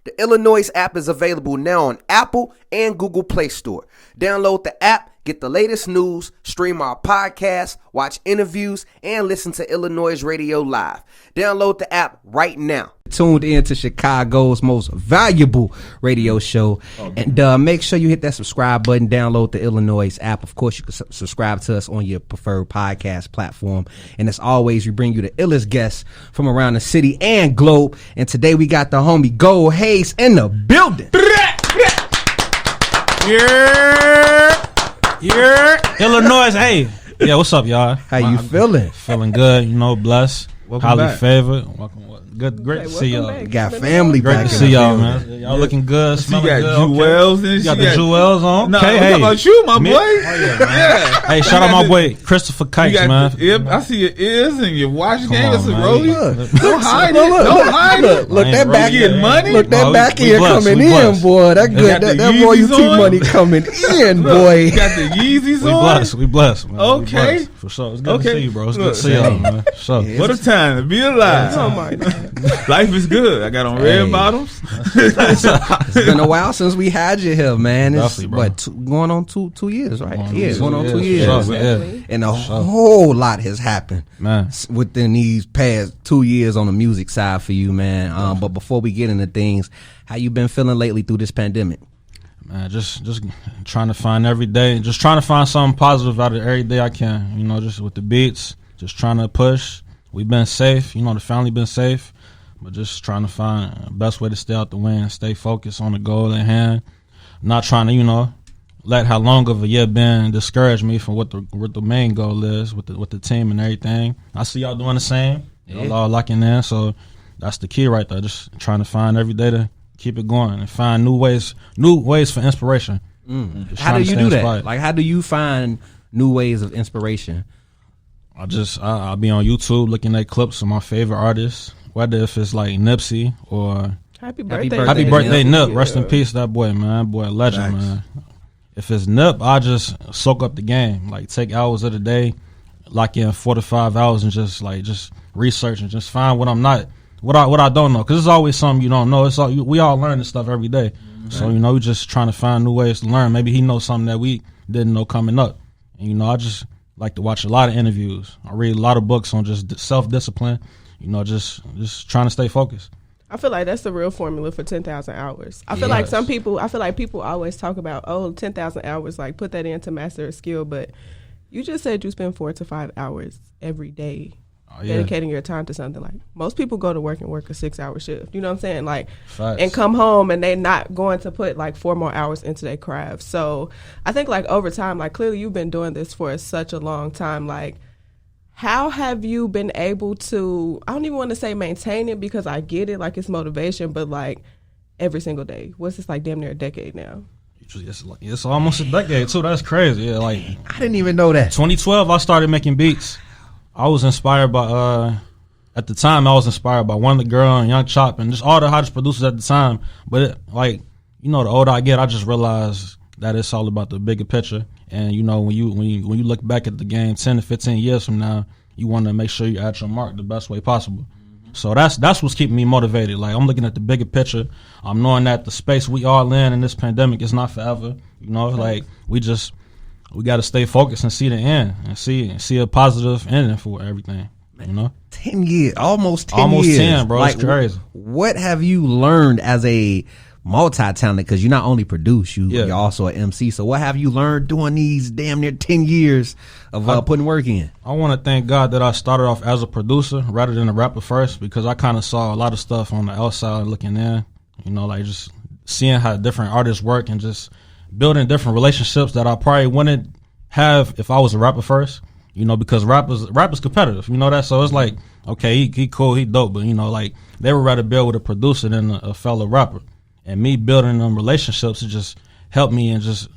The iLLANOiZE app is available now on Apple and Google Play Store. Download the app, get the latest news, stream our podcasts, watch interviews, and listen to iLLANOiZE Radio live. Download the app right now. Tuned in to Chicago's most valuable radio show. And make sure you hit that subscribe button, download the iLLANOiZE app. Of course, you can subscribe to us on your preferred podcast platform. And as always, we bring you the illest guests from around the city and globe. And today we got the homie Go Haze in the building. Yeah. iLLANOiZE, hey. Yeah, what's up, y'all? How you feeling? Feeling good, blessed. Welcome highly back. favored. Welcome. Good, great to see y'all. Got family Great back to in see the y'all, building. man. Y'all looking good, She smelling got good. jewels and You she got the jewels on. No, Okay, I'm hey. talking about you, my boy. Yeah. Hey, shout out my boy Christopher Kites, man. I see your ears and your watch Come game. on, It's a man. rollie. Don't hide it. Don't hide it. Look, that Ain't back really end money. Look, that No, back we end blessed, coming we in, blessed. boy. That good. got the That Yeezys royalty on. money coming in, Look, boy. you got the Yeezys We on. blessed. We blessed, man. Okay. We blessed. For sure. It's good to see you, bro. It's good Look, to see y'all, man. Sure. What a time to be alive. Oh my God. Life is good. I got on red Hey. bottoms. It's been a while since we had you here, man. It's Definitely, bro. going on two years, right? Going on 2 for years. sure, yeah. And a whole lot has happened, Man. within these past 2 years on the music side for you, man. But before we get into things, how you been feeling lately through this pandemic? Man, just trying to find every day, just trying to find something positive out of every day I can. You know, just with the beats, just trying to push. We've been safe, you know, the family been safe, but just trying to find the best way to stay out the wind, stay focused on the goal at hand. Not trying to, you know, let how long of a year been discourage me from what the main goal is with the team and everything. I see y'all doing the same. Y'all all locking in, so that's the key right there. Just trying to find every day to keep it going and find new ways for inspiration. How do you do that? Inspired. Like, how do you find new ways of inspiration? I'll be on YouTube looking at clips of my favorite artists, whether if it's like Nipsey or Happy birthday, birthday, Happy Birthday Nip. Yeah. Rest in peace, that boy, man. Boy, a legend, Thanks. man. If it's Nip, I just soak up the game. Like, take hours of the day, lock in 4 to 5 hours, and just research and just find what I'm not, what I don't know. Because there's always something you don't know. It's all, we all learn this stuff every day. So, you know, we just trying to find new ways to learn. Maybe he knows something that we didn't know coming up. And, you know, I just like to watch a lot of interviews. I read a lot of books on just self-discipline. You know, just trying to stay focused. I feel like that's the real formula for 10,000 hours. I feel like people always talk about, 10,000 hours, like put that in to master a skill. But you just said you spend 4 to 5 hours every day dedicating your time to something. Like, most people go to work and work a 6-hour shift. You know what I'm saying? Like, Facts. and come home and they're not going to put like 4 more hours into their craft. So I think like over time, like clearly you've been doing this for such a long time. Like, how have you been able to, I don't even want to say maintain it because I get it, like it's motivation, but like every single day? What's this, like damn near a decade now? It's almost a decade too. That's crazy. Yeah, like I didn't even know that. 2012, I started making beats. I was inspired by, at the time, I was inspired by One the Girl and Young Chop and just all the hottest producers at the time. But like, you know, the older I get, I just realized that it's all about the bigger picture. And you know, when you look back at the game 10 to 15 years from now, you want to make sure you're at your mark the best way possible. So that's what's keeping me motivated. Like, I'm looking at the bigger picture. I'm knowing that the space we all in this pandemic is not forever. You know, like we got to stay focused and see the end and see a positive ending for everything. You know, 10 years, almost 10 years. Almost 10, bro. Like, It's crazy. What have you learned as a multi-talented? Because you not only produce, you're also an MC. So what have you learned doing these damn near 10 years of putting work in? I want to thank God that I started off as a producer rather than a rapper first, because I kind of saw a lot of stuff on the outside looking in. You know, like just seeing how different artists work and just building different relationships that I probably wouldn't have if I was a rapper first. You know, because rap is competitive. You know that, so it's like, okay, he cool, he dope, but you know, like they would rather build with a producer than a fellow rapper. And me building them relationships, it just helped me, and just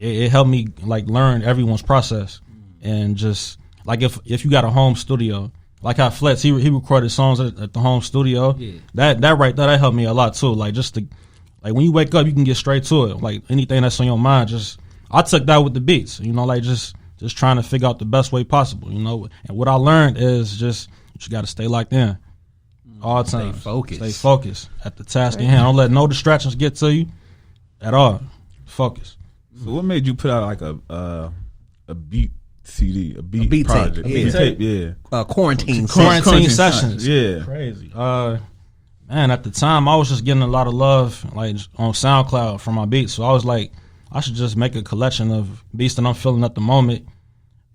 it helped me like learn everyone's process. And just like if you got a home studio, like how Flex, he recorded songs at the home studio. Yeah. That right there, that helped me a lot too. Like just to, like when you wake up, you can get straight to it. Like anything that's on your mind, just I took that with the beats. You know, like just trying to figure out the best way possible. You know, and what I learned is just you got to stay locked in. all time. Stay focused at the task at hand. Don't let no distractions get to you at all. Focus. So what made you put out like a beat CD, a beat project, tape, tape, yeah. Quarantine sessions, sessions. yeah. Crazy. Man, at the time I was just getting a lot of love like on SoundCloud for my beats, so I was like, I should just make a collection of beats that I'm feeling at the moment.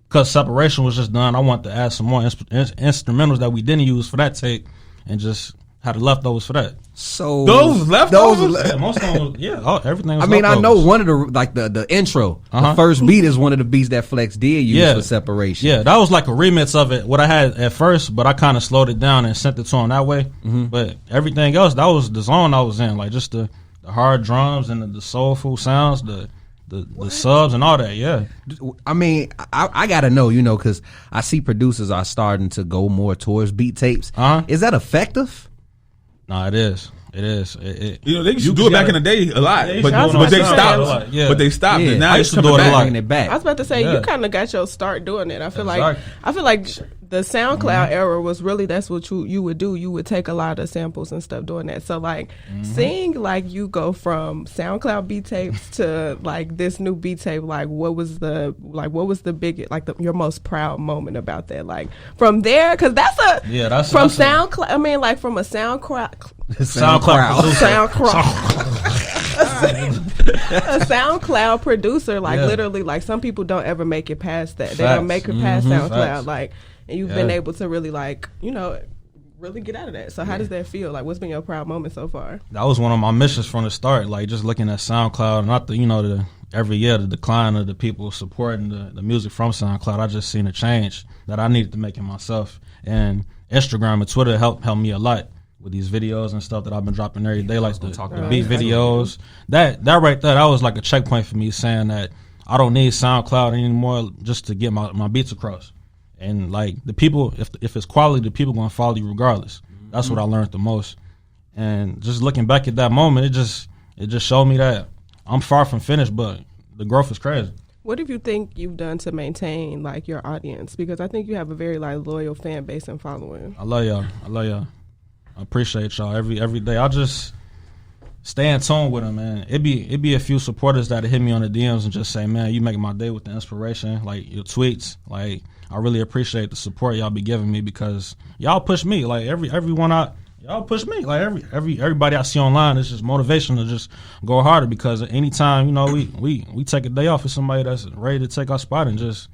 Cause Separation was just done, I wanted to add some more instrumentals that we didn't use for that tape, and just had the leftovers for that. So those leftovers, yeah, most of them, everything. Was I mean, leftovers. I know one of the intro, the first beat is one of the beats that Flex did use for Separation. Yeah, that was like a remix of it. What I had at first, but I kind of slowed it down and sent it to him that way. But everything else, that was the zone I was in, like just the hard drums and the soulful sounds, the subs and all that. Yeah, I mean, I gotta know, because I see producers are starting to go more towards beat tapes. Is that effective? No, it is. It is. They used to do it back in the day a lot, but they stopped. Yeah. But they stopped. Yeah. And now I it's used to do coming it a back. lot. Back. I was about to say you kind of got your start doing it. I feel like the SoundCloud era was really that's what you would do. You would take a lot of samples and stuff doing that. So like seeing like you go from SoundCloud beat tapes to like this new beat tape. Like what was the biggest your most proud moment about that? Like from there, because that's from SoundCloud. I mean, like from a SoundCloud. SoundCloud. A SoundCloud producer, like literally, like some people don't ever make it past that. They don't make it past SoundCloud, like, and you've been able to really, like, really get out of that. So how does that feel? Like, what's been your proud moment so far? That was one of my missions from the start. Like, just looking at SoundCloud, not every year the decline of the people supporting the music from SoundCloud. I just seen a change that I needed to make it myself. And Instagram and Twitter helped me a lot with these videos and stuff that I've been dropping every day, like the beat videos. That right there, that was like a checkpoint for me, saying that I don't need SoundCloud anymore just to get my beats across. And like the people, if it's quality, the people gonna follow you regardless. That's what I learned the most. And just looking back at that moment, it just showed me that I'm far from finished, but the growth is crazy. What do you think you've done to maintain like your audience? Because I think you have a very like loyal fan base and following. I love y'all. I appreciate y'all every day. I just stay in tune with them, man. It be a few supporters that hit me on the DMs and just say, man, you make my day with the inspiration, like your tweets. Like I really appreciate the support y'all be giving me, because y'all push me. Like y'all push me. Like everybody I see online, it's just motivation to just go harder, because anytime we take a day off with somebody that's ready to take our spot and just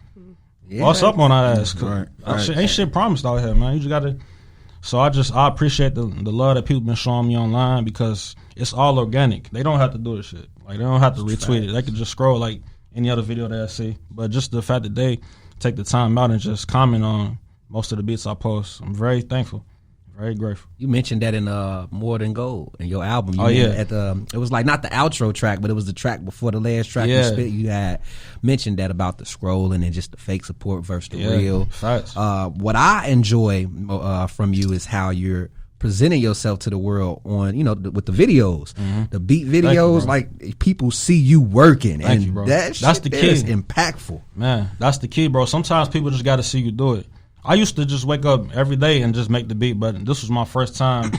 boss up on our ass. Right. Ain't shit promised out here, man. You just gotta. So I appreciate the love that people been showing me online, because it's all organic. They don't have to do this shit. Like they don't have to retweet it. They can just scroll like any other video that I see. But just the fact that they take the time out and just comment on most of the beats I post, I'm very thankful, very grateful. You mentioned that in More Than Gold in your album. It was like not the outro track, but it was the track before the last track you spit. You had mentioned that about the scrolling and just the fake support versus the real. Facts. What I enjoy from you is how you're presenting yourself to the world on, with the videos, the beat videos. Like people see you working, Thank you, bro. That's the key. Is impactful, man. That's the key, bro. Sometimes people just got to see you do it. I used to just wake up every day and just make the beat, but this was my first time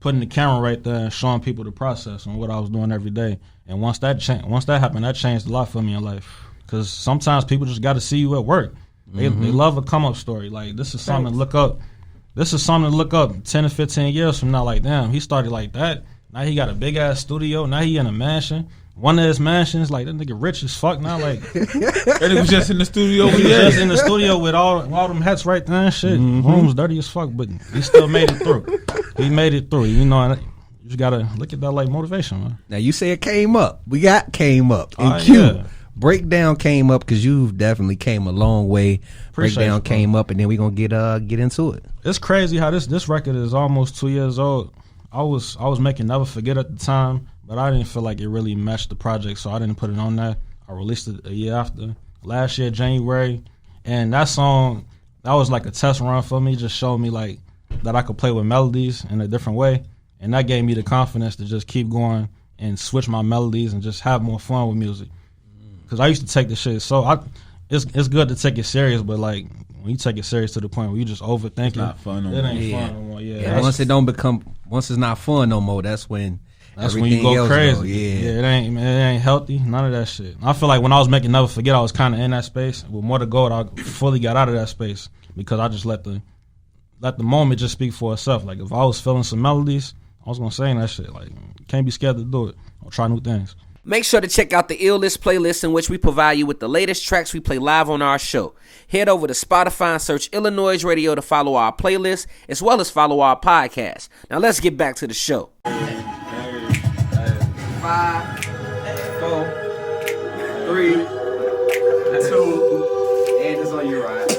putting the camera right there and showing people the process and what I was doing every day. And once that happened, that changed a lot for me in life. Because sometimes people just got to see you at work. They love a come up story. Like this is something to look up. This is something to look up 10 to 15 years from now. Like, damn, he started like that. Now he got a big ass studio. Now he in a mansion. One of his mansions, like that nigga rich as fuck now. Like, and he was just in the studio. Just in the studio with all them hats right there and shit. Room's dirty as fuck, but he still made it through. He made it through. You just gotta look at that like motivation, man. Now you say it came up. We got came up in Q. Yeah. Breakdown came up because you've definitely came a long way. Breakdown came up, and then we gonna get into it. It's crazy how this record is almost 2 years old. I was making Never Forget at the time, but I didn't feel like it really matched the project, so I didn't put it on there. I released it a year after, last year, January. And that song, that was like a test run for me, just showed me like that I could play with melodies in a different way. And that gave me the confidence to just keep going and switch my melodies and just have more fun with music. Because I used to take the shit, so it's good to take it serious, but like when you take it serious to the point where you just overthinking, it's not fun no more. It ain't fun no more. Yeah. Once it's not fun no more, that's when you go crazy. Yeah, it ain't healthy. None of that shit. I feel like when I was making Never Forget, I was kind of in that space. With More to Go, I fully got out of that space because I just let the moment just speak for itself. Like if I was feeling some melodies, I was gonna sing that shit. Like can't be scared to do it. I'll try new things. Make sure to check out the iLLANOiZE playlist in which we provide you with the latest tracks we play live on our show. Head over to Spotify and search iLLANOiZE Radio to follow our playlist as well as follow our podcast. Now let's get back to the show. 5, 4, 3, 2, and it's on your ride.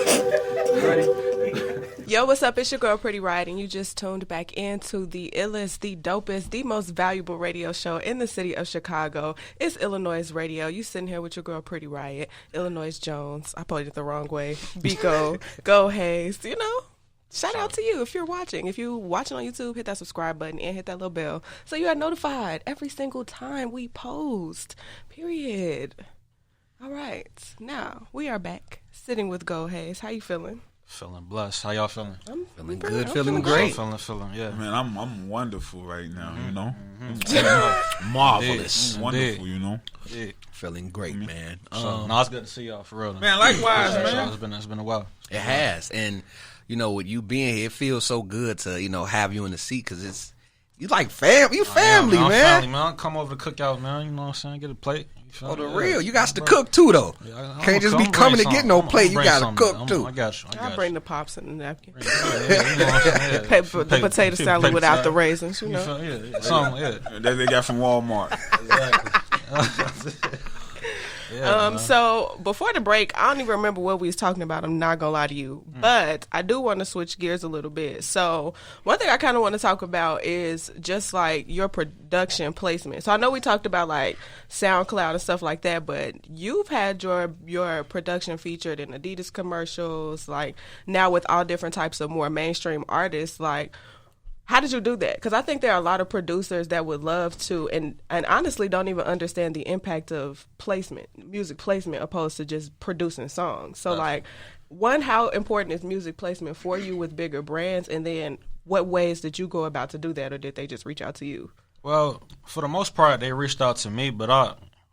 Ready? Yo, what's up? It's your girl, Pretty Riot, and you just tuned back into the illest, the dopest, the most valuable radio show in the city of Chicago. It's iLLANOiZE Radio. You sitting here with your girl, Pretty Riot, iLLANOiZE Jones. I put it the wrong way. Biko, go Haze. You know, shout out to you if you're watching. If you're watching on YouTube, hit that subscribe button and hit that little bell so you are notified every single time we post. Period. All right. Now, we are back sitting with Go Haze. How you feeling? Feeling blessed. How y'all feeling? I'm feeling good, feeling great. Feeling, yeah. Man, I'm wonderful right now, you know? Marvelous. I'm wonderful, you know? Yeah. Feeling great, man. No, it's good to see y'all for real. Man, likewise, man. It's been a while. It has. And, you know, with you being here, it feels so good to, you know, have you in the seat because you like family. You family, man. Family, man. I'll come over to cookout, man. You know what I'm saying? Get a plate. Oh, the real. You got to cook, too, though. Yeah, Can't just be coming to get no plate. You got to cook, too. I got you. I'll bring the pops and the napkin. The potato salad without the raisins, you know. That they got from Walmart. Exactly. So before the break, I don't even remember what we was talking about. I'm not gonna lie to you, but I do want to switch gears a little bit. So one thing I kind of want to talk about is just like your production placement. So I know we talked about like SoundCloud and stuff like that, but you've had your production featured in Adidas commercials, like now with all different types of more mainstream artists, like. How did you do that? Because I think there are a lot of producers that would love to and honestly don't even understand the impact of placement, music placement, opposed to just producing songs. So, like, one, how important is music placement for you with bigger brands? And then what ways did you go about to do that, or did they just reach out to you? Well, for the most part, they reached out to me, but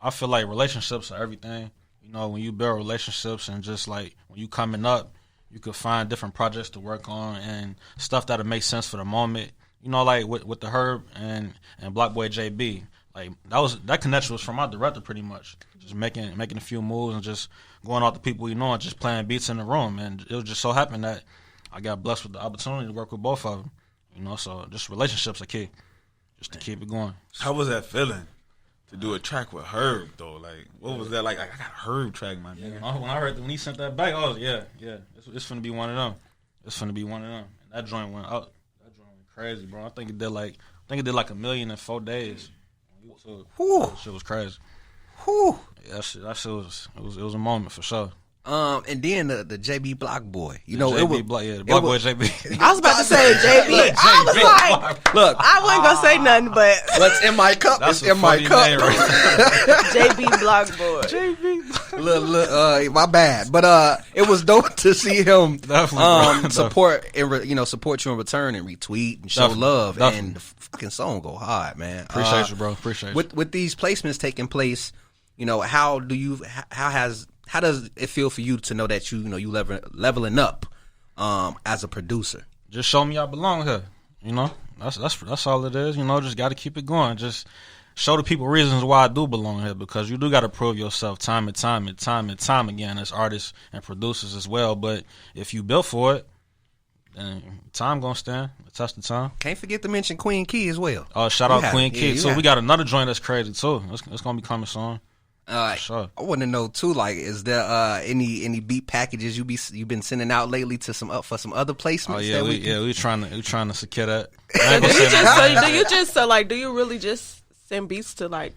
I feel like relationships are everything. You know, when you build relationships and just, like, when you coming up, you could find different projects to work on and stuff that'll make sense for the moment. You know, like with the Herb and Block Boy JB, like that connection was from my director pretty much. Just making a few moves and just going out to people you know and just playing beats in the room. And it was just so happened that I got blessed with the opportunity to work with both of them. You know, so just relationships are key, just to keep it going. How was that feeling? To do a track with Herb though, like what was that like? I got a Herb track, my nigga. When he sent that back, I was it's finna be one of them. And that joint went out. That joint went crazy, bro. I think it did like $1 million in 4 days. So that shit was crazy. Yeah, that shit was it was a moment for sure. And then the JB Block Boy. You know, the Block Boy JB. I was about to say JB. I was like, look, I wasn't gonna say nothing, but what's in my cup is in my cup. JB Block Boy. JB. Look, my bad. But it was dope to see him support you in return and retweet and show love. And the fucking song go hard, man. Appreciate you, bro. Appreciate you. With these placements taking place, you know, how does it feel for you to know that you leveling up as a producer? Just show me I belong here. You know, that's all it is. You know, just got to keep it going. Just show the people reasons why I do belong here, because you do got to prove yourself time and time again as artists and producers as well. But if you built for it, then time gonna stand. Test the time. Can't forget to mention Queen Key as well. Oh, shout out Queen Key. So we got another joint that's crazy too. It's gonna be coming soon. Sure. I want to know too, like, is there any beat packages you've been sending out lately to some other placements? Oh yeah, we trying to secure that. Do you really just send beats to like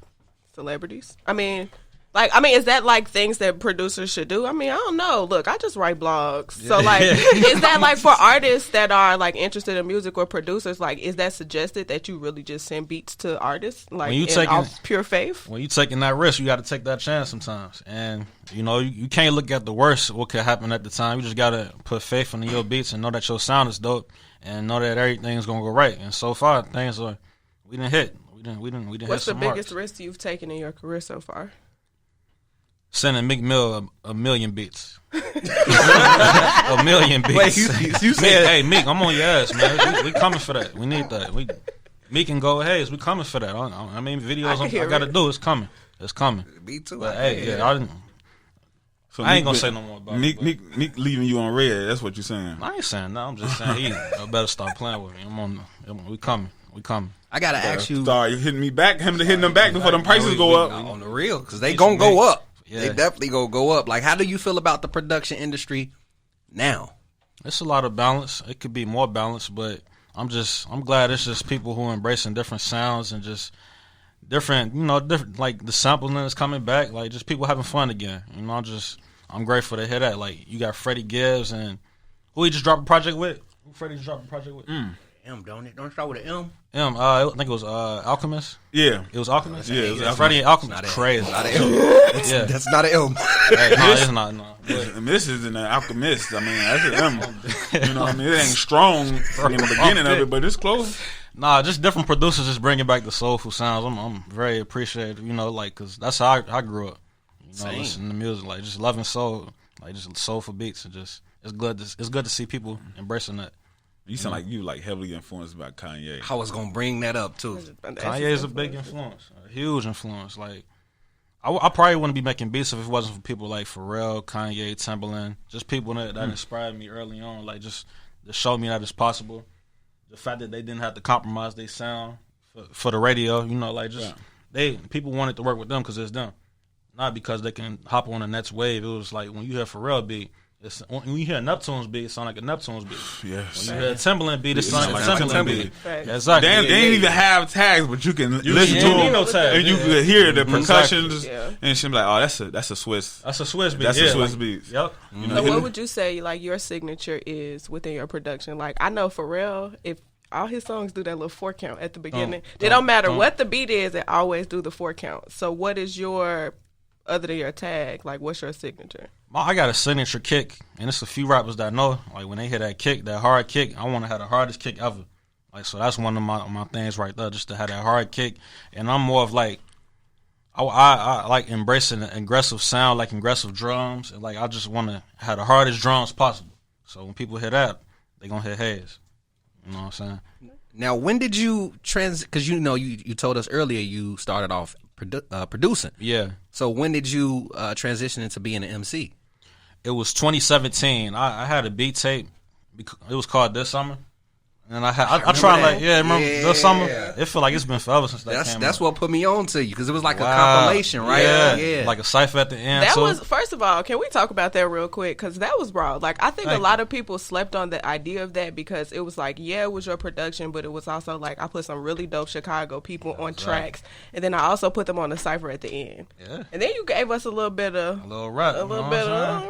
celebrities? I mean, Like, I mean, is that like things that producers should do? I mean, I don't know. Look, I just write blogs. So, like, is that like for artists that are like interested in music or producers? Like, is that suggested that you really just send beats to artists, like off pure faith? When you taking that risk, you got to take that chance sometimes. And you can't look at the worst what could happen at the time. You just got to put faith in your beats and know that your sound is dope and know that everything's gonna go right. And so far, things are we didn't hit. We didn't. What's the biggest risk you've taken in your career so far? Sending Meek Mill a million beats. A million beats. Wait, you said, hey, Meek, I'm on your ass, man. We coming for that. We need that. Meek and go Haze. We coming for that. I mean, videos I got to do. It's coming. It's coming. Me too. But hey, I didn't. So I ain't gonna say no more about it. Meek leaving you on red. That's what you're saying. I ain't saying no. I'm just saying he better start playing with me. We coming. I gotta ask you. Start hitting me back. Hitting them back before them prices go up. On the real, because they gonna go up. Yeah. They definitely gonna go up. Like, how do you feel about the production industry now? It's a lot of balance. It could be more balance, but I'm glad it's just people who are embracing different sounds and just different, like the sampling is coming back. Like, just people having fun again. I'm grateful to hear that. Like, you got Freddie Gibbs and who he just dropped a project with? Who Freddie just dropped a project with? Don't it start with an M? I think it was Alchemist. Yeah, it was Alchemist. Yeah, it was Freddie and Alchemist. Crazy. Not an M. Yeah, that's not an M. Hey, no, it's not. No. This isn't an Alchemist. I mean, that's an M. You know what I mean? It ain't strong in the beginning of it, but it's close. Nah, just different producers just bringing back the soulful sounds. I'm very appreciative, because that's how I grew up. Listening to music, like just loving soul, like just soulful beats, and just it's good to see people embracing that. You sound like you heavily influenced by Kanye. I was gonna bring that up too. Kanye is a big influence, a huge influence. Like I probably wouldn't be making beats if it wasn't for people like Pharrell, Kanye, Timbaland, just people that inspired me early on. Like just to show me that it's possible. The fact that they didn't have to compromise their sound for the radio, people wanted to work with them because it's them, not because they can hop on the next wave. It was like when you hear Pharrell beat. When you hear Neptune's beat, it sound like a Neptune's beat. Yes. When you hear Timbaland beat, it sound like a Timbaland beat. Right. Exactly. They ain't even have tags, but you can listen to them, and you can hear the percussions, and shit like, oh, that's a Swiss. That's a Swiss beat. That's a Swiss beat. Yep. So what would you say like your signature is within your production? Like I know Pharrell, if all his songs do that little 4 count at the beginning, it don't matter what the beat is, it always do the 4 count. So what is your, other than your tag, like what's your signature? I got a signature kick, and it's a few rappers that I know. Like when they hear that kick, that hard kick, I want to have the hardest kick ever. Like so, that's one of my things right there, just to have that hard kick. And I'm more of like, I like embracing an aggressive sound, like aggressive drums, and like I just want to have the hardest drums possible. So when people hear that, they gonna hear Haze. You know what I'm saying? Now, when did you because you told us earlier you started off producing. Yeah. So when did you transition into being an MC? It was 2017. I had a beat tape. It was called This Summer. And I tried remember This Summer? It feel like it's been forever since that came That's out. what put me on to you, because it was like a compilation, right? Yeah. Like a cipher at the end. That was, first of all, can we talk about that real quick? Because that was raw. Like, I think a lot of people slept on the idea of that because it was like, it was your production, but it was also like, I put some really dope Chicago people on tracks, and then I also put them on the cipher at the end. Yeah. And then you gave us a little bit of... A little rap. A little bit of...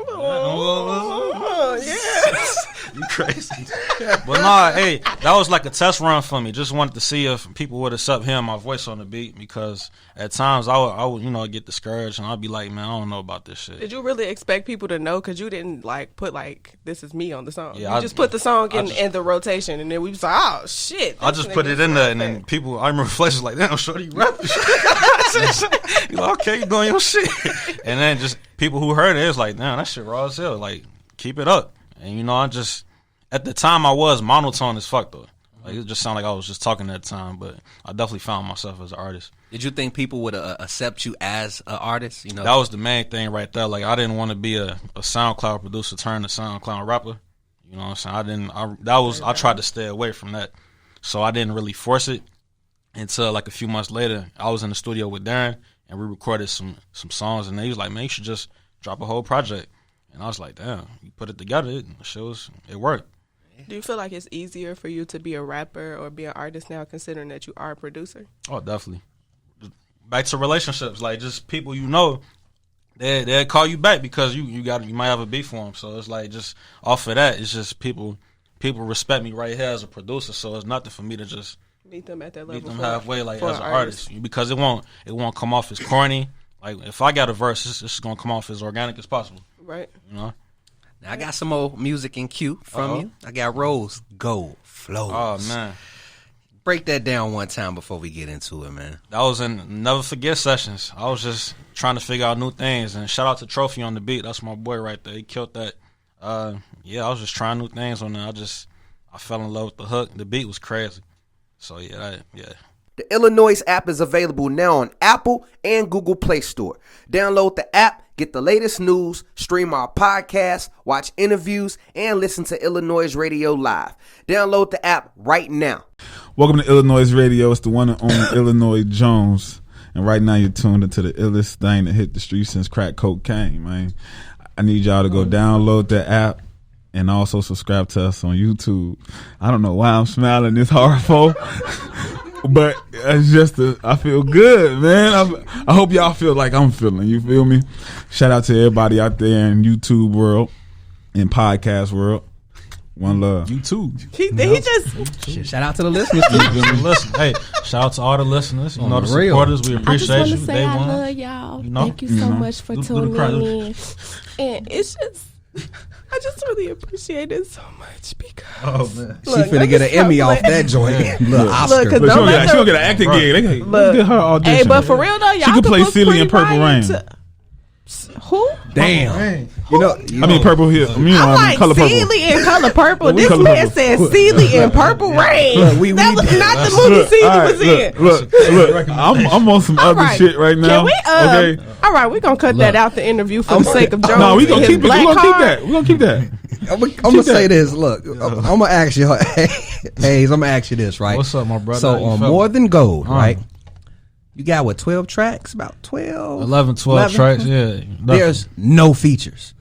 You crazy. But nah, hey, that was like a test run for me. Just wanted to see if people would accept hearing my voice on the beat, because at times I would get discouraged and I'd be like, man, I don't know about this shit. Did you really expect people to know? Because you didn't like put like, this is me on the song. Yeah, you just put the song in the rotation, and then we was like, oh shit. I just put it in there, and then people, I remember Flesh was like, damn, shorty, you rapping. You like, okay, you doing your shit. And then just people who heard it was like, damn, that shit raw as hell. Like, keep it up. And I just, at the time I was monotone as fuck though. Like, it just sounded like I was just talking at the time, but I definitely found myself as an artist. Did you think people would accept you as an artist? That was the main thing right there. Like, I didn't want to be a SoundCloud producer turned to SoundCloud rapper. You know what I'm saying? I tried to stay away from that. So I didn't really force it until like a few months later. I was in the studio with Darren, and we recorded some songs, and he was like, man, you should just drop a whole project. And I was like, damn, you put it together, it worked. Do you feel like it's easier for you to be a rapper or be an artist now, considering that you are a producer? Oh, definitely. Back to relationships, like just people they'll call you back because you might have a beef for them. So it's like just off of that, it's just people respect me right here as a producer. So it's nothing for me to just meet them at that level. Meet them halfway, like as an artist, because it won't come off as corny. Like if I got a verse, it's just gonna come off as organic as possible. Right. You know. Now I got some more music in queue from you. I got Rose Gold Flows. Oh man. Break that down one time before we get into it, man. That was in Never Forget sessions. I was just trying to figure out new things. And shout out to Trophy on the beat. That's my boy right there. He killed that. I was just trying new things on there. I fell in love with the hook. The beat was crazy. So, yeah. The iLLANOiZE app is available now on Apple and Google Play Store. Download the app, get the latest news, stream our podcast, watch interviews, and listen to iLLANOiZE Radio live. Download the app right now. Welcome to iLLANOiZE Radio. It's the one and only Illinois Jones. And right now you're tuned into the illest thing that hit the streets since crack cocaine, man. I need y'all to go download the app and also subscribe to us on YouTube. I don't know why I'm smiling this hard for, but it's just I feel good, man. I hope y'all feel like I'm feeling. You feel me? Shout out to everybody out there in YouTube world, in podcast world. One love. YouTube. He just shout out to the listeners. Hey, shout out to all the listeners. You know, the supporters. We appreciate you. Say I love y'all. You know? Thank you so much for tuning in. And it's just, I just really appreciate it so much because she finna get an Emmy off that joint. Look, Oscar. She gonna get an acting gig. Look, get her audition. Hey, but for real though, y'all she could play Celie in Purple Rain. Who? Damn. I mean Purple Hill. I'm like Color Celie in Color Purple. This man said Celie in Purple Rain. That was not the movie Celie was in. Look. I'm on some other shit right now. Can we? All right, we're gonna cut that out the interview for the sake of Jones. No, we gonna keep it. We're gonna keep that. I'm gonna say this. Look, I'm gonna ask you, Haze. I'm gonna ask you this, right? What's up, my brother? So on More Than Gold, right? You got 12 tracks? About 12? 11, 12 tracks, yeah. There's no features.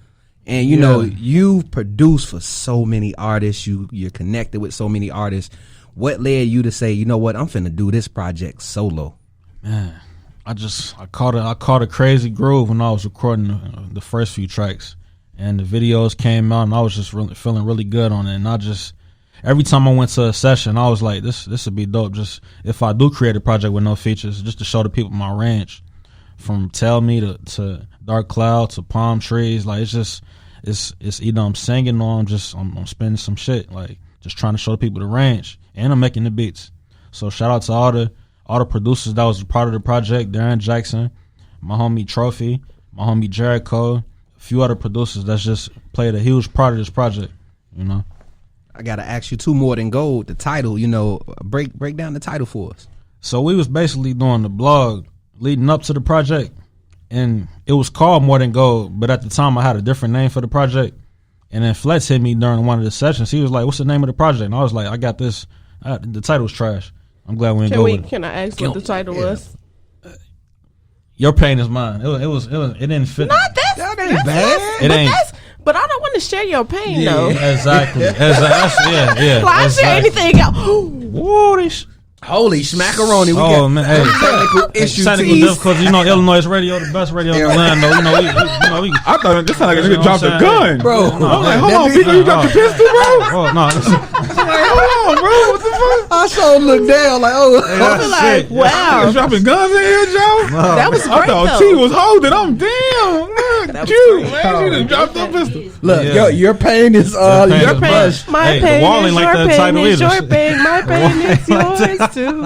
And you know, you produce for so many artists, you're connected with so many artists. What led you to say, you know what, I'm finna do this project solo? Man, I caught a crazy groove when I was recording the first few tracks. And the videos came out and I was just really feeling really good on it. And every time I went to a session, I was like, this would be dope. Just if I do create a project with no features, just to show the people my range, from Tell Me to Dark Cloud to Palm Trees. Like it's either I'm singing or I'm spinning some shit. Like just trying to show the people the range, and I'm making the beats. So shout out to all the producers that was a part of the project: Darren Jackson, my homie Trophy, my homie Jericho, a few other producers that's just played a huge part of this project. You know. I gotta ask you two More Than Gold. The title, break down the title for us. So we was basically doing the blog leading up to the project, and it was called More Than Gold. But at the time, I had a different name for the project. And then Flex hit me during one of the sessions. He was like, "What's the name of the project?" And I was like, "I got this." The title was trash. I'm glad we didn't go with it. Can I ask what the title was? Your Pain Is Mine. It didn't fit. Not that ain't bad. It ain't. But I don't want to share your pain, though. Exactly. Yeah. Well, I share anything else. Whoa, holy schmackaroni. We got man, hey. technical issues. Technical difficulties. iLLANOiZE Radio, the best radio in the land, though. We I thought this sounded like a nigga dropped a gun. Bro. I'm like, hold on, people, you dropped the pistol, bro? No. Like, hold on, bro. What the fuck? I saw him look down like, I feel like, wow. You dropping guns in here, Joe? That was great, I thought T was holding. I'm damn. Look, you, man. You just dropped that pistol. Look, your pain is your pain. My pain is your pain is your pain. My pain is yours too.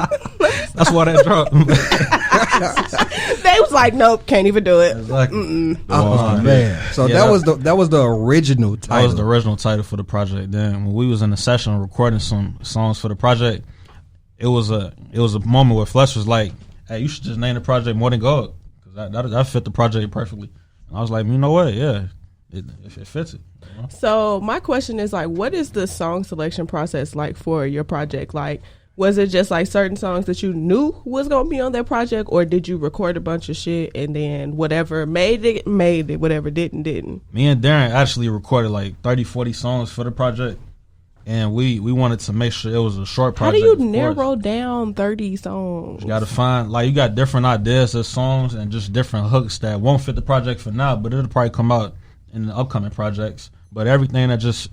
That's why that dropped. They was like, nope, can't even do it. Exactly. Oh man! So that was the original title. That was the original title for the project. Then when we was in the session recording some songs for the project, it was a moment where Flesh was like, "Hey, you should just name the project More Than Gold, because that fit the project perfectly." And I was like, you know what? Yeah, it fits it. You know? So my question is like, what is the song selection process like for your project? Like, was it just like certain songs that you knew was gonna be on that project, or did you record a bunch of shit and then whatever made it, whatever didn't? Me and Darren actually recorded like 30, 40 songs for the project, And we wanted to make sure it was a short project. How do you narrow down 30 songs? You got to find, like, you got different ideas of songs and just different hooks that won't fit the project for now, but it'll probably come out in the upcoming projects. But everything that just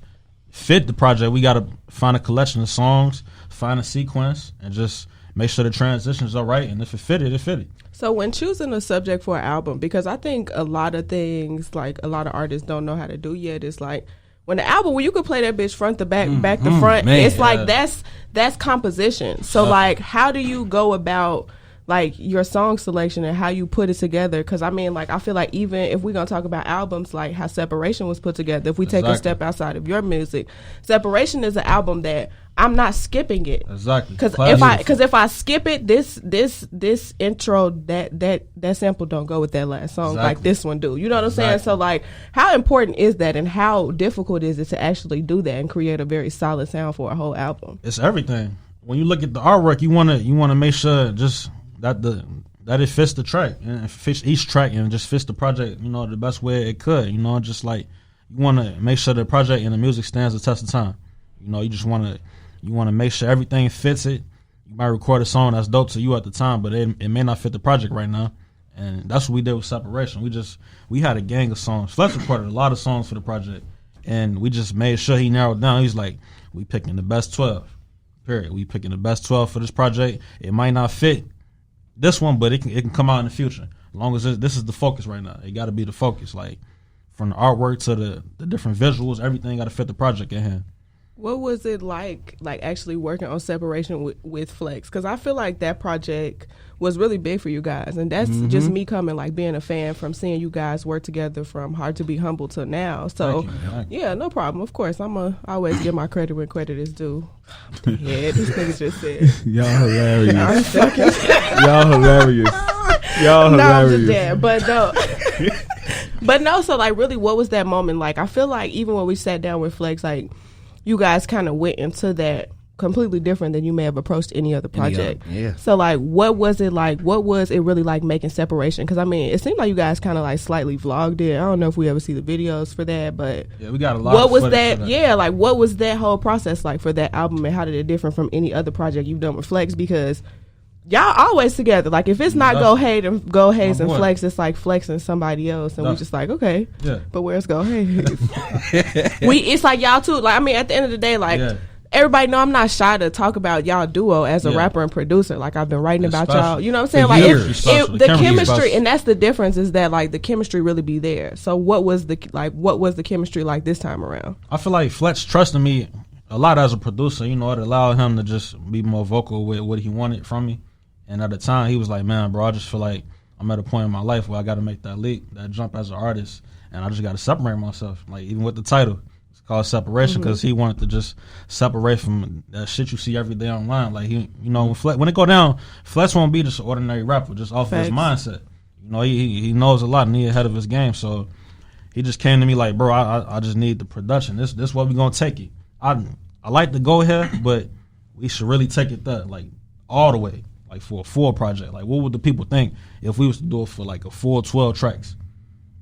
fit the project, we got to find a collection of songs, find a sequence, and just make sure the transitions are right. And if it fitted, it fitted. So when choosing a subject for an album, because I think a lot of things, like a lot of artists don't know how to do yet, is like, when the album, when you could play that bitch front to back, back to front, man, it's like that's composition. So like, how do you go about like your song selection and how you put it together? Because I mean, like, I feel like even if we're gonna talk about albums, like how Separation was put together, if we take a step outside of your music, Separation is an album that I'm not skipping it. Exactly. Because if I skip it, this intro, that sample don't go with that last song like this one do. You know what I'm saying? So like, how important is that, and how difficult is it to actually do that and create a very solid sound for a whole album? It's everything. When you look at the artwork, you wanna make sure just that it fits the track and it fits each track and just fits the project, you know, the best way it could. You know, just like you want to make sure the project and the music stands the test of time. You know, you just want to make sure everything fits it. You might record a song that's dope to you at the time, but it may not fit the project right now. And that's what we did with Separation. We had a gang of songs. Flex recorded a lot of songs for the project, and we just made sure he narrowed down. He's like, we picking the best 12. Period. We picking the best 12 for this project. It might not fit this one, but it can come out in the future. As long as this is the focus right now. It got to be the focus. Like, from the artwork to the different visuals, everything got to fit the project in hand. What was it like actually working on Separation with Flex? Because I feel like that project was really big for you guys, and that's just me coming, like, being a fan from seeing you guys work together from Hard to Be Humble to now. So, Thank you. Yeah, no problem. Of course, I always give my credit when credit is due. Yeah, this nigga just said. Y'all hilarious. Y'all hilarious. Y'all hilarious. No, I'm just dead, but no. But no, so, like, really, what was that moment like? I feel like even when we sat down with Flex, like, you guys kind of went into that completely different than you may have approached any other project. Yeah. So, like, what was it like? What was it really like making Separation? Because, I mean, it seemed like you guys kind of, like, slightly vlogged it. I don't know if we ever see the videos for that, but... Yeah, we got a lot what of was that? Yeah, like, what was that whole process like for that album, and how did it differ from any other project you've done with Flex? Because y'all always together. Like, if it's not Go Haze and Flex, it's like Flex and somebody else, and we just like, okay, but where's Go Haze? It's like y'all too. Like, I mean, at the end of the day, like, everybody know I'm not shy to talk about y'all duo as a rapper and producer. Like, I've been writing about y'all. You know what I'm saying? Like, the chemistry, and that's the difference, is that, like, the chemistry really be there. So what was the chemistry like this time around? I feel like Flex trusted me a lot as a producer. You know, it allowed him to just be more vocal with what he wanted from me. And at the time, he was like, man, bro, I just feel like I'm at a point in my life where I got to make that leap, that jump as an artist, and I just got to separate myself. Like, even with the title, it's called Separation, because he wanted to just separate from that shit you see every day online. Like, he, you know, when it go down, Flex won't be just an ordinary rapper, just off of his mindset. You know, he knows a lot and he ahead of his game. So he just came to me like, bro, I just need the production. This where we gonna take it. I like to go here, but we should really take it there, like, all the way. Like, for a full project, like, what would the people think if we was to do it for like a full 12 tracks?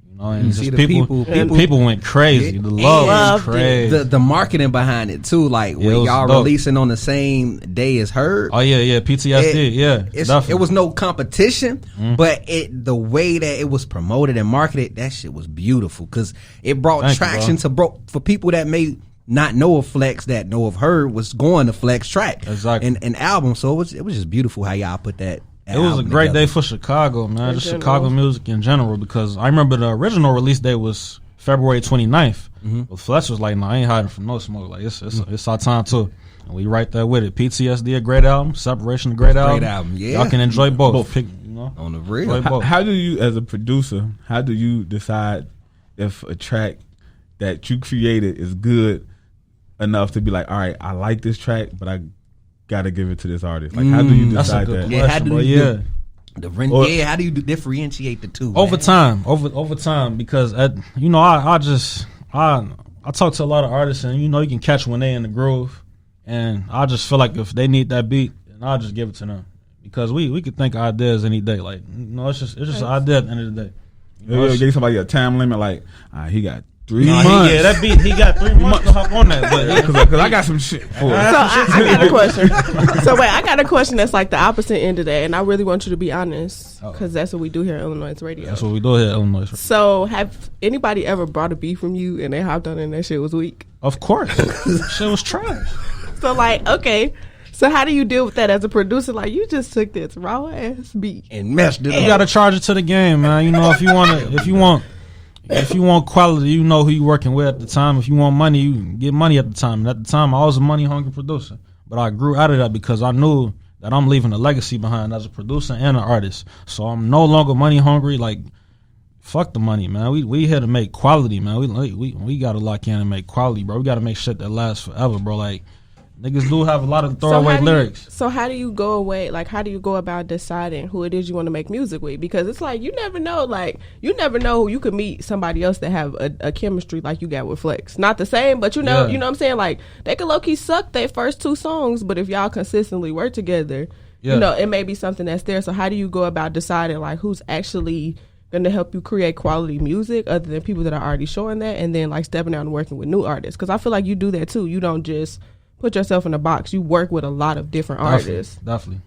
You know, and just people went crazy. The love was crazy. The marketing behind it too, like, when y'all releasing on the same day as Her. Oh yeah, PTSD, it was no competition, but the way that it was promoted and marketed, that shit was beautiful, because it brought traction for people that may not know of Flex, that know of Her, was going to Flex track and album. So it was just beautiful how y'all put that. It was a great day for Chicago, man. Just Chicago music in general, because I remember the original release date was February 29th. But Flex was like, no, I ain't hiding from no smoke. Like, it's our time too. And we right there with it. PTSD, a great album. Separation, a great album. Yeah. Y'all can enjoy both. Pick, you know, on the real. How do you, as a producer, how do you decide if a track that you created is good enough to be like, all right, I like this track, but I gotta give it to this artist? Like, how do you decide that? Yeah, how do you differentiate the two? Over time, because you know, I talk to a lot of artists, and you know, you can catch when they in the groove, and I just feel like if they need that beat, then I'll just give it to them, because we could think ideas any day. Like, you know, it's just an idea at the end of the day. You know, give somebody a time limit, like, he got 3 months. Yeah, that beat. He got 3 months to hop on that. But Because I got some shit for it. So I got a question. So wait, I got a question that's like the opposite end of that, and I really want you to be honest, because that's what we do here at iLLANOiZE Radio. That's what we do here at iLLANOiZE Radio. So have anybody ever brought a beat from you and they hopped on and that shit was weak? Of course, shit was trash. So like, okay. So how do you deal with that as a producer? Like, you just took this raw ass beat and messed it up. You gotta charge it to the game, man. You know, if you want quality, you know who you working with at the time. If you want money, you can get money at the time. And at the time, I was a money hungry producer, but I grew out of that because I knew that I'm leaving a legacy behind as a producer and an artist. So I'm no longer money hungry. Like, fuck the money, man. We here to make quality, man. We gotta lock in and make quality, bro. We gotta make shit that lasts forever, bro. Like, niggas do have a lot of throwaway lyrics. So how do you go away? Like, how do you go about deciding who it is you want to make music with? Because it's like, you never know. Like, you never know who you could meet somebody else that have a chemistry like you got with Flex. Not the same, but you know what I'm saying? Like, they could low-key suck their first 2 songs, but if y'all consistently work together, you know, it may be something that's there. So how do you go about deciding, like, who's actually going to help you create quality music other than people that are already showing that, and then, like, stepping out and working with new artists? Because I feel like you do that, too. You don't just put yourself in a box. You work with a lot of different artists. Definitely.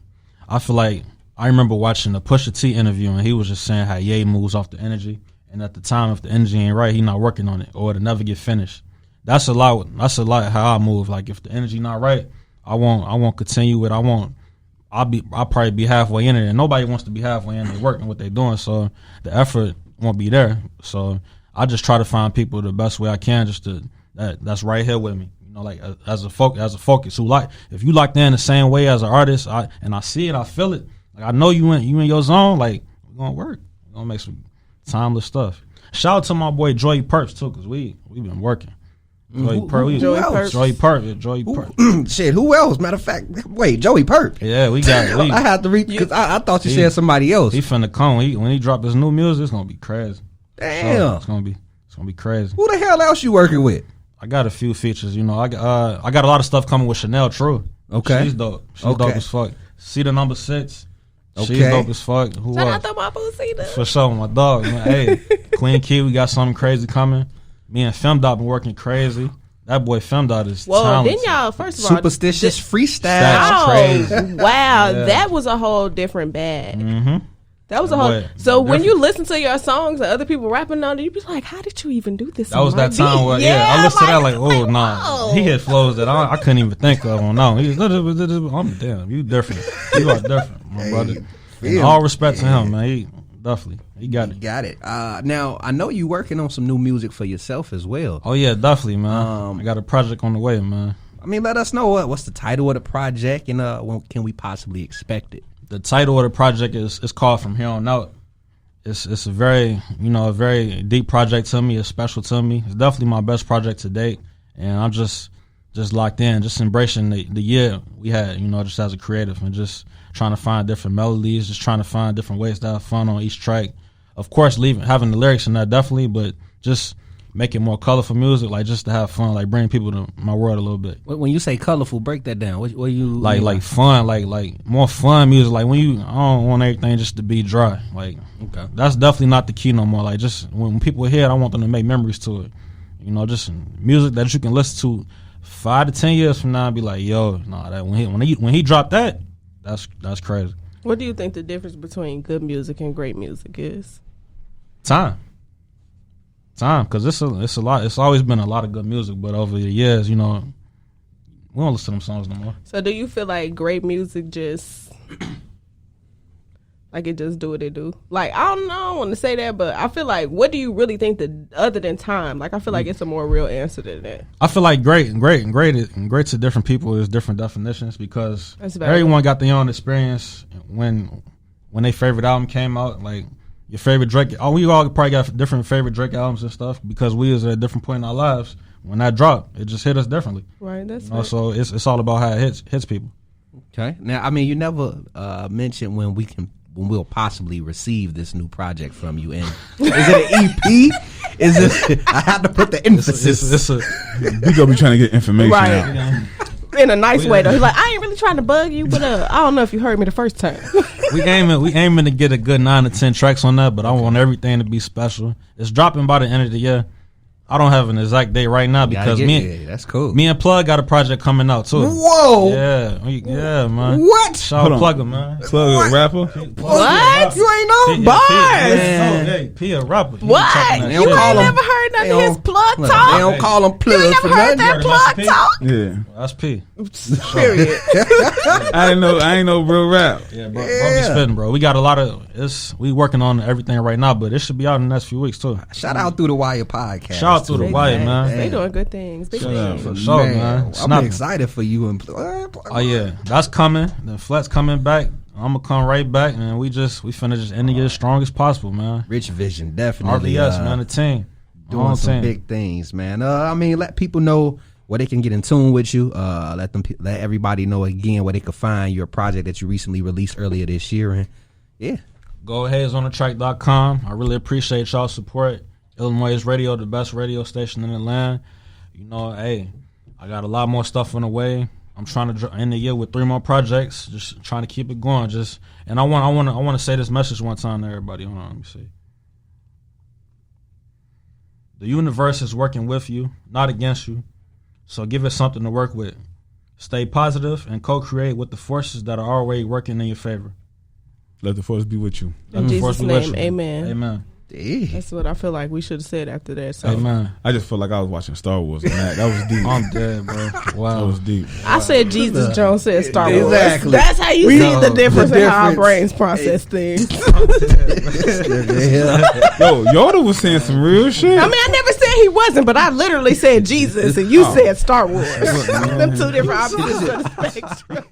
I feel like I remember watching the Pusha T interview, and he was just saying how Ye moves off the energy. And at the time, if the energy ain't right, he not working on it, or it'll never get finished. That's a lot how I move. Like, if the energy not right, I won't continue with. I'll probably be halfway in it, and nobody wants to be halfway in. They working what they doing, so the effort won't be there. So I just try to find people the best way I can, just that's right here with me. You know, like as a focus. Who like, if you locked in the same way as an artist, I see it, I feel it. Like, I know you in your zone. Like, we're gonna work. We're gonna make some timeless stuff. Shout out to my boy Joey Perps too, cause we been working. Joey Perp. Shit, who else? Matter of fact, wait, Joey Perp. Yeah, we got it. I had to read because I thought you said somebody else. He finna come. When he drop his new music, it's gonna be crazy. Damn, so it's gonna be crazy. Who the hell else you working with? I got a few features. You know, I got a lot of stuff coming with Chanel True. Okay, she's dope. She's dope as fuck. See the number 6. Okay. She's dope as fuck. Who Shout else? out to my boo Cedar. For sure, my dog. Man. Hey, Queen Key, we got something crazy coming. Me and Femdot been working crazy. That boy Femdot is talented. Then y'all, first of all, Superstitious freestyle. That's crazy. Wow, that was a whole different bag. Mm-hmm. That was a whole. So when you listen to your songs and other people rapping on it, you be like, "How did you even do this?" That was that time where I listened to that like, oh nah, he had flows that I couldn't even think of on no. I'm damn, you different. You are different, my brother. And all respect to him, man. He definitely got it. Got it. Now I know you working on some new music for yourself as well. Oh yeah, definitely, man. I got a project on the way, man. I mean, let us know what's the title of the project and when can we possibly expect it? The title of the project is called From Here On Out. It's a very deep project to me. It's special to me. It's definitely my best project to date, and I'm just locked in, just embracing the year we had, just as a creative, and just trying to find different melodies, just trying to find different ways to have fun on each track. Of course, having the lyrics in that definitely, but just making more colorful music, like just to have fun, like bring people to my world a little bit. When you say colorful, break that down. What you like fun, like more fun music. Like I don't want everything just to be dry. Like that's definitely not the key no more. Like just when people hear it, I want them to make memories to it. Just music that you can listen to 5 to 10 years from now and be like, yo, that when he dropped that, that's crazy. What do you think the difference between good music and great music is? Time, because it's a lot. It's always been a lot of good music, but over the years, we don't listen to them songs no more. So, do you feel like great music just like it just do what it do? Like, I don't know, I don't want to say that, but I feel like, what do you really think other than time? Like, I feel like it's a more real answer than that. I feel like great to different people is different definitions, because everyone got their own experience when their favorite album came out. Like your favorite Drake, we all probably got different favorite Drake albums and stuff, because we was at a different point in our lives when that dropped. It just hit us differently. Right. That's so it's all about how it hits people. Okay. Now, I mean, you never mentioned when we'll possibly receive this new project from you. And is it an EP? Is this? I have to put the emphasis. We gonna be trying to get information out. In a nice way though. He's like, I ain't really trying to bug you, but I don't know if you heard me the first time. we aiming to get a good 9 to 10 tracks on that, but I want everything to be special. It's dropping by the end of the year. I don't have an exact date right now because that's cool. Me and Plug got a project coming out too. Whoa! Yeah, man. What? Shout out Plug him, man. Plug a rapper. What? You ain't know bars. P a rapper. What? You ain't never heard none of his Plug talk? They don't call him Plug You ain't for never heard nothing. that Plug talk? Yeah, That's P. Period. I ain't know real rap. Yeah, bro. Bro be spitting, bro. We got a lot of we working on everything right now, but it should be out in the next few weeks too. Shout out Through the Wire podcast. Shout out to the Wire, man. They doing good things. Big things. For sure, man. I'm excited for you. Oh yeah, that's coming. The Flex coming back. I'm gonna come right back, man. We finna just end the year as strong as possible, man. Rich Vision, definitely. RVS, man, the team doing some big things, man. Let people know where they can get in tune with you. Let everybody know again where they can find your project that you recently released earlier this year. And yeah, go HazeOnTheTrack.com. I really appreciate y'all support. iLLANOiZE Radio, the best radio station in the land. You know, hey, I got a lot more stuff on the way. I'm trying to end the year with 3 more projects. Just trying to keep it going. And I want to say this message one time to everybody. Hold on, let me see. The universe is working with you, not against you. So give it something to work with. Stay positive and co-create with the forces that are already working in your favor. Let the force be with you. In Jesus' name, amen. Amen. That's what I feel like we should have said after that. So. Amen. I just feel like I was watching Star Wars. That was deep. I'm dead, bro. Wow. That was deep. I said Jesus, Jones said Star Wars. Exactly. That's how you see the difference in how our brains process things. Yo, Yoda was saying some real shit. I mean, I never said he wasn't, but I literally said Jesus, and you said Star Wars. Them two different opposites of the spectrum.